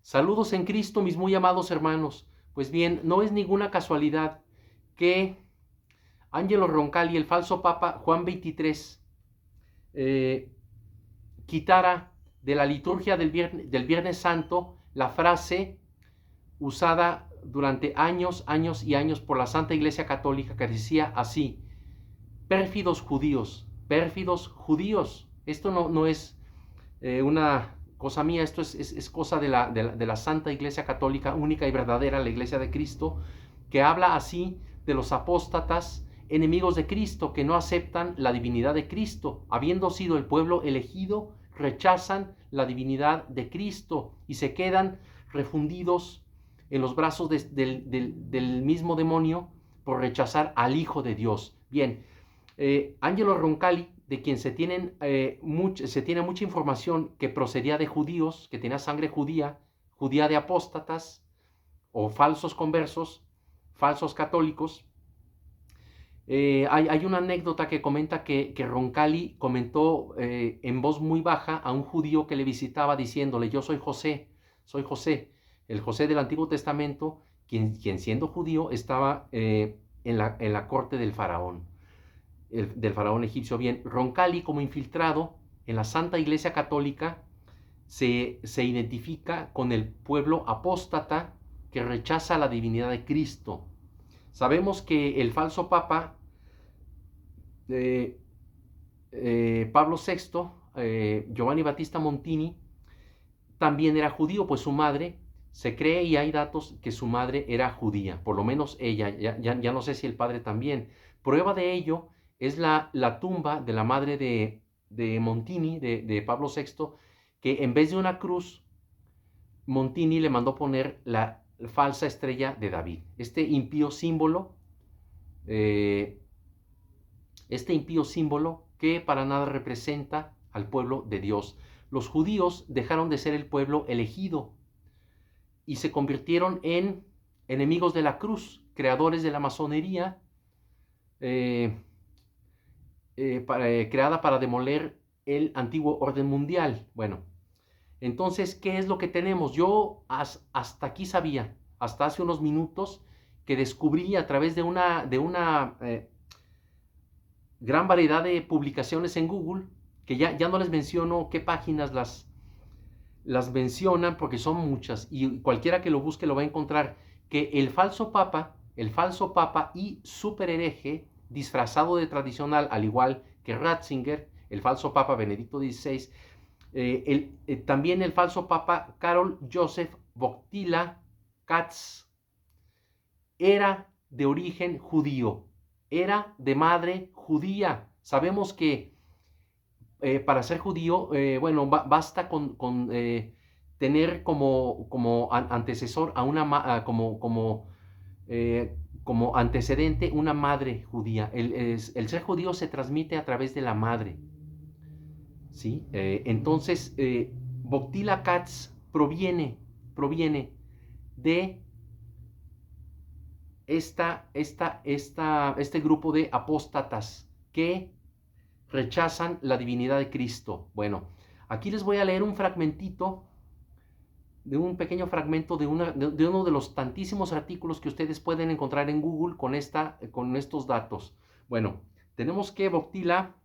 Saludos en Cristo, mis muy amados hermanos. Pues bien, no es ninguna casualidad que Angelo Roncalli, el falso Papa Juan XXIII, quitara de la liturgia del Viernes Santo la frase usada durante años, años y años por la Santa Iglesia Católica, que decía así: pérfidos judíos, pérfidos judíos. Esto no es una cosa mía, esto es cosa de la Santa Iglesia Católica, única y verdadera, la Iglesia de Cristo, que habla así de los apóstatas, enemigos de Cristo, que no aceptan la divinidad de Cristo. Habiendo sido el pueblo elegido, rechazan la divinidad de Cristo y se quedan refundidos en los brazos del mismo demonio por rechazar al Hijo de Dios. Bien, Angelo Roncalli, de quien se tiene mucha información que procedía de judíos, que tenía sangre judía, judía de apóstatas o falsos conversos, falsos católicos. Hay una anécdota que comenta que Roncalli comentó en voz muy baja a un judío que le visitaba diciéndole: yo soy José, el José del Antiguo Testamento, quien siendo judío estaba en la corte del faraón egipcio. Bien, Roncalli, como infiltrado en la Santa Iglesia Católica, se identifica con el pueblo apóstata que rechaza la divinidad de Cristo. Sabemos que el falso Papa Pablo VI, Giovanni Battista Montini, también era judío, pues su madre, se cree y hay datos que su madre era judía, por lo menos ella, ya no sé si el padre también. Prueba de ello es la tumba de la madre de Montini, de Pablo VI, que en vez de una cruz, Montini le mandó poner la falsa estrella de David. Este impío símbolo que para nada representa al pueblo de Dios. Los judíos dejaron de ser el pueblo elegido y se convirtieron en enemigos de la cruz, creadores de la masonería, creada para demoler el antiguo orden mundial. Bueno, entonces, ¿qué es lo que tenemos? Yo hasta aquí sabía, hasta hace unos minutos, que descubrí a través de una gran variedad de publicaciones en Google, que ya no les menciono qué páginas las mencionan, porque son muchas, y cualquiera que lo busque lo va a encontrar, que el falso papa y superhereje, disfrazado de tradicional, al igual que Ratzinger, el falso papa Benedicto XVI, también el falso papa Karol Józef Wojtyła Katz, era de origen judío, era de madre judía. Sabemos que para ser judío, basta con tener como antecesor a como antecedente una madre judía. El ser judío se transmite a través de la madre, ¿sí? Entonces, Wojtyła Katz proviene de este grupo de apóstatas que rechazan la divinidad de Cristo. Bueno, aquí les voy a leer un pequeño fragmento de uno de los tantísimos artículos que ustedes pueden encontrar en Google con estos datos. Bueno, tenemos que Wojtyła,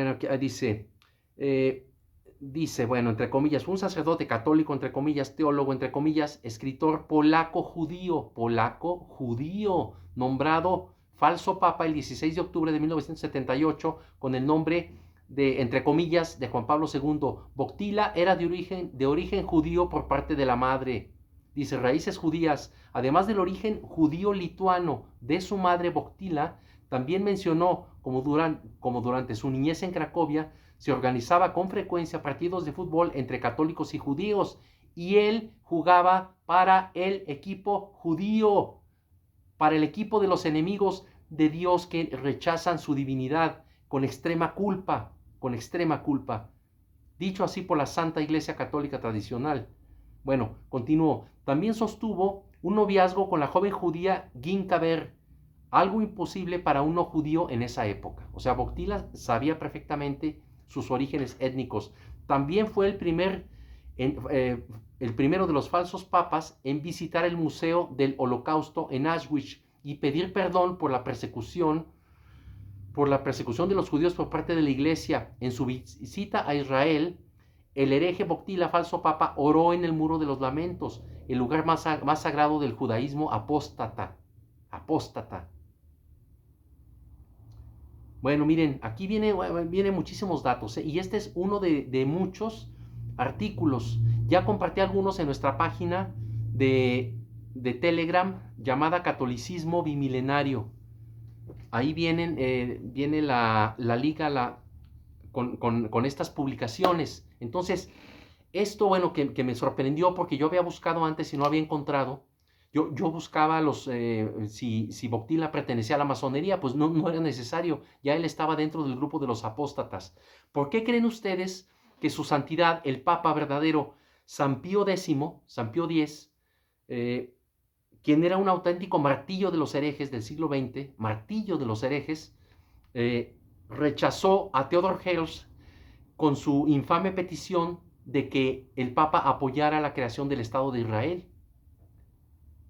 aquí dice, entre comillas, un sacerdote católico, entre comillas, teólogo, entre comillas, escritor polaco-judío, nombrado falso papa el 16 de octubre de 1978 con el nombre de, entre comillas, de Juan Pablo II. Wojtyła era de origen judío por parte de la madre. Dice, raíces judías. Además del origen judío-lituano de su madre Wojtyła, también mencionó como durante su niñez en Cracovia se organizaba con frecuencia partidos de fútbol entre católicos y judíos, y él jugaba para el equipo judío, para el equipo de los enemigos de Dios que rechazan su divinidad con extrema culpa, dicho así por la Santa Iglesia Católica tradicional. Bueno, continuó. También sostuvo un noviazgo con la joven judía Ginka Ber, algo imposible para un no judío en esa época. O sea, Wojtyła sabía perfectamente sus orígenes étnicos. También fue el primer el primero de los falsos papas, en visitar el Museo del Holocausto en Auschwitz y pedir perdón por la persecución de los judíos por parte de la Iglesia. En su visita a Israel, el hereje Boctila, falso papa, oró en el Muro de los Lamentos, el lugar más sagrado del judaísmo apóstata. Apóstata. Bueno, miren, aquí viene muchísimos datos, y este es uno de muchos artículos. Ya compartí algunos en nuestra página de Telegram llamada Catolicismo Bimilenario. Ahí viene la liga con estas publicaciones. Entonces, esto, bueno, que me sorprendió porque yo había buscado antes y no había encontrado. Yo buscaba si Boctila pertenecía a la masonería, pues no era necesario. Ya él estaba dentro del grupo de los apóstatas. ¿Por qué creen ustedes que su santidad, el Papa verdadero, San Pío X, quien era un auténtico martillo de los herejes del siglo XX, martillo de los herejes, rechazó a Theodor Herzl con su infame petición de que el Papa apoyara la creación del Estado de Israel?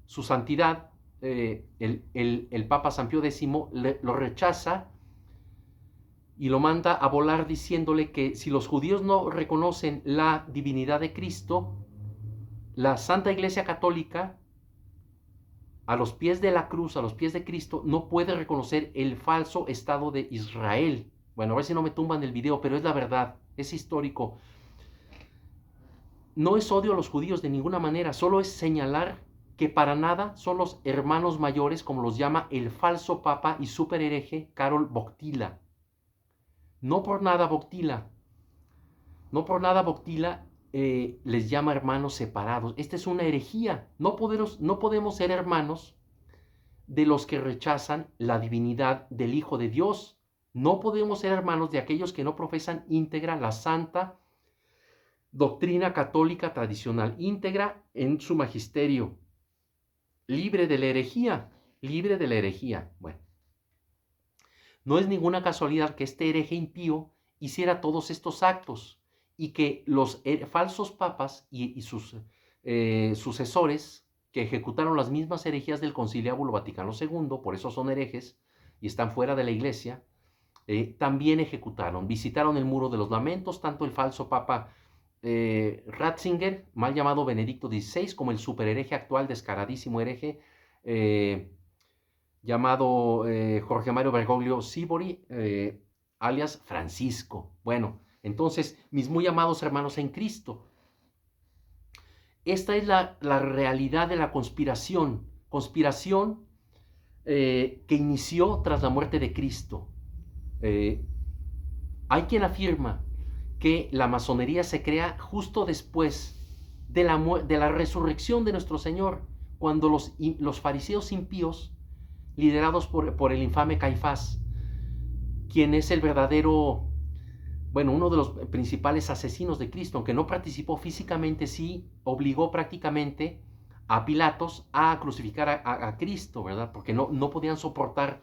Su santidad, el Papa San Pío X, lo rechaza y lo manda a volar diciéndole que si los judíos no reconocen la divinidad de Cristo, la Santa Iglesia Católica, a los pies de la cruz, a los pies de Cristo, no puede reconocer el falso Estado de Israel. Bueno, a ver si no me tumban el video, pero es la verdad, es histórico. No es odio a los judíos de ninguna manera, solo es señalar que para nada son los hermanos mayores, como los llama el falso papa y superhereje Karol Wojtyla. No por nada Wojtyla les llama hermanos separados. Esta es una herejía. No podemos ser hermanos de los que rechazan la divinidad del Hijo de Dios. No podemos ser hermanos de aquellos que no profesan íntegra la santa doctrina católica tradicional, íntegra en su magisterio, libre de la herejía, Bueno, no es ninguna casualidad que este hereje impío hiciera todos estos actos y que los falsos papas y sus sucesores, que ejecutaron las mismas herejías del Conciliábulo Vaticano II, por eso son herejes y están fuera de la Iglesia, también ejecutaron, visitaron el Muro de los Lamentos, tanto el falso papa Ratzinger, mal llamado Benedicto XVI, como el superhereje actual, descaradísimo hereje, llamado Jorge Mario Bergoglio Sibori, alias Francisco. Bueno, entonces, mis muy amados hermanos en Cristo, esta es la realidad de la conspiración que inició tras la muerte de Cristo. Hay quien afirma que la masonería se crea justo después de la resurrección de nuestro Señor, cuando los fariseos impíos, liderados por el infame Caifás, quien es el verdadero, uno de los principales asesinos de Cristo, aunque no participó físicamente, sí obligó prácticamente a Pilatos a crucificar a Cristo, ¿verdad? Porque no podían soportar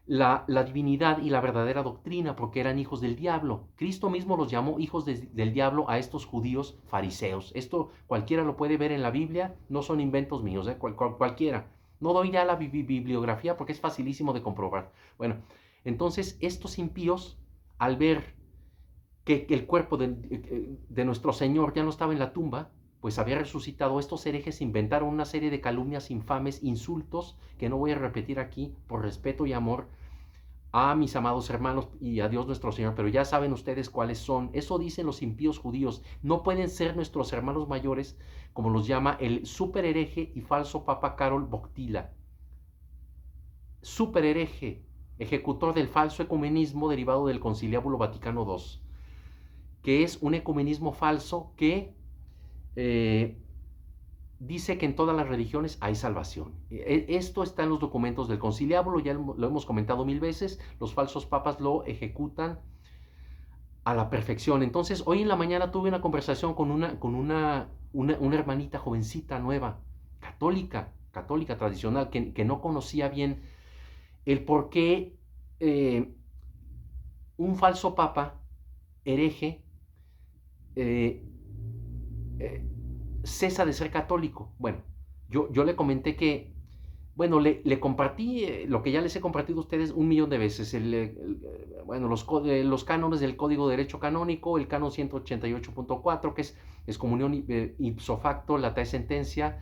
la divinidad y la verdadera doctrina, porque eran hijos del diablo. Cristo mismo los llamó hijos del diablo a estos judíos fariseos. Esto cualquiera lo puede ver en la Biblia, no son inventos míos, cualquiera. No doy ya la bibliografía porque es facilísimo de comprobar. Bueno, entonces estos impíos, al ver que el cuerpo de nuestro Señor ya no estaba en la tumba, pues había resucitado, estos herejes inventaron una serie de calumnias infames, insultos, que no voy a repetir aquí por respeto y amor a mis amados hermanos y a Dios nuestro Señor, pero ya saben ustedes cuáles son. Eso dicen los impíos judíos. No pueden ser nuestros hermanos mayores, como los llama el superhereje y falso papa Karol Wojtyla. Superhereje, ejecutor del falso ecumenismo derivado del Conciliábulo Vaticano II, que es un ecumenismo falso que dice que en todas las religiones hay salvación. Esto está en los documentos del Conciliábulo, ya lo hemos comentado 1000 veces, los falsos papas lo ejecutan a la perfección. Entonces, hoy en la mañana tuve una conversación con una hermanita jovencita, nueva, católica tradicional, que no conocía bien el por qué un falso papa hereje cesa de ser católico. Bueno, yo le comenté que, bueno, le compartí lo que ya les he compartido a ustedes 1.000.000 de veces. Bueno, los cánones del Código de Derecho Canónico, el canon 188.4, que es excomunión ipso facto, la tal sentencia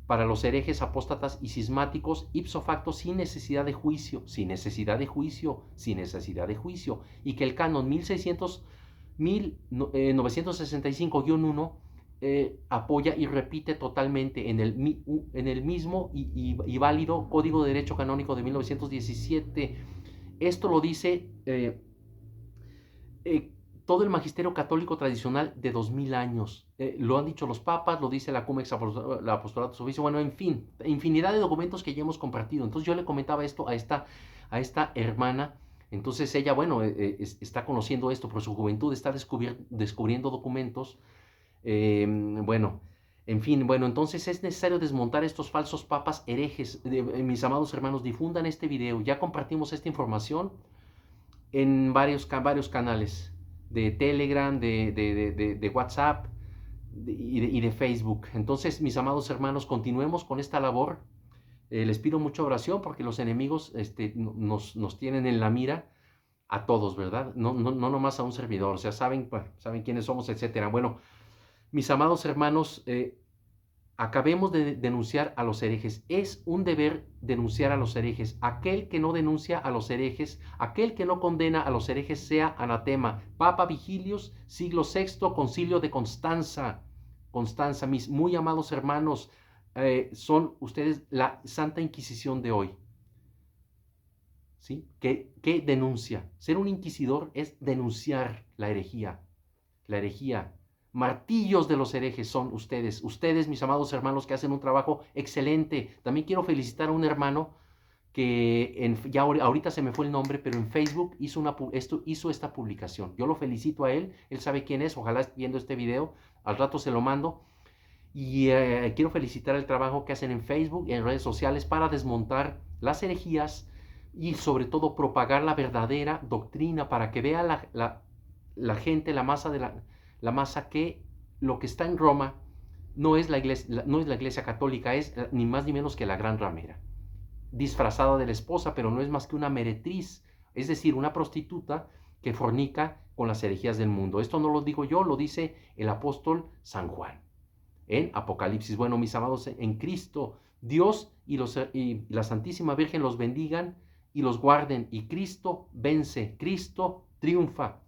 para los herejes, apóstatas y cismáticos, ipso facto, sin necesidad de juicio, sin necesidad de juicio, sin necesidad de juicio. Y que el canon 1965-1 apoya y repite totalmente en el mismo y válido Código de Derecho Canónico de 1917. Esto lo dice todo el magisterio católico tradicional de 2000 años. Lo han dicho los papas, lo dice la Cumex Apostolatus Officio, bueno, en fin, infinidad de documentos que ya hemos compartido. Entonces yo le comentaba esto a esta hermana. Entonces ella, bueno, está conociendo esto por su juventud, está descubriendo documentos. Bueno, en fin, bueno, entonces es necesario desmontar estos falsos papas herejes. Mis amados hermanos, difundan este video. Ya compartimos esta información en varios canales de Telegram, de WhatsApp y de Facebook. Entonces, mis amados hermanos, continuemos con esta labor. Les pido mucha oración porque los enemigos nos tienen en la mira a todos, ¿verdad? No nomás a un servidor. O sea, saben quiénes somos, etcétera. Bueno, mis amados hermanos, acabemos de denunciar a los herejes. Es un deber denunciar a los herejes. Aquel que no denuncia a los herejes, aquel que no condena a los herejes, sea anatema. Papa Vigilius, siglo VI, Concilio de Constanza. Constanza, mis muy amados hermanos, son ustedes la Santa Inquisición de hoy. ¿Sí? ¿Qué denuncia? Ser un inquisidor es denunciar la herejía. La herejía. Martillos de los herejes son ustedes, mis amados hermanos, que hacen un trabajo excelente. También quiero felicitar a un hermano que ya ahorita se me fue el nombre, pero en Facebook hizo esta publicación. Yo lo felicito a él sabe quién es, ojalá viendo este video, al rato se lo mando. Y quiero felicitar el trabajo que hacen en Facebook y en redes sociales para desmontar las herejías y sobre todo propagar la verdadera doctrina para que vea la gente, la masa, que lo que está en Roma no es la iglesia católica, es ni más ni menos que la gran ramera, disfrazada de la esposa, pero no es más que una meretriz, es decir, una prostituta que fornica con las herejías del mundo. Esto no lo digo yo, lo dice el apóstol San Juan en Apocalipsis. Bueno, mis amados en Cristo, Dios y la Santísima Virgen los bendigan y los guarden, y Cristo vence, Cristo triunfa.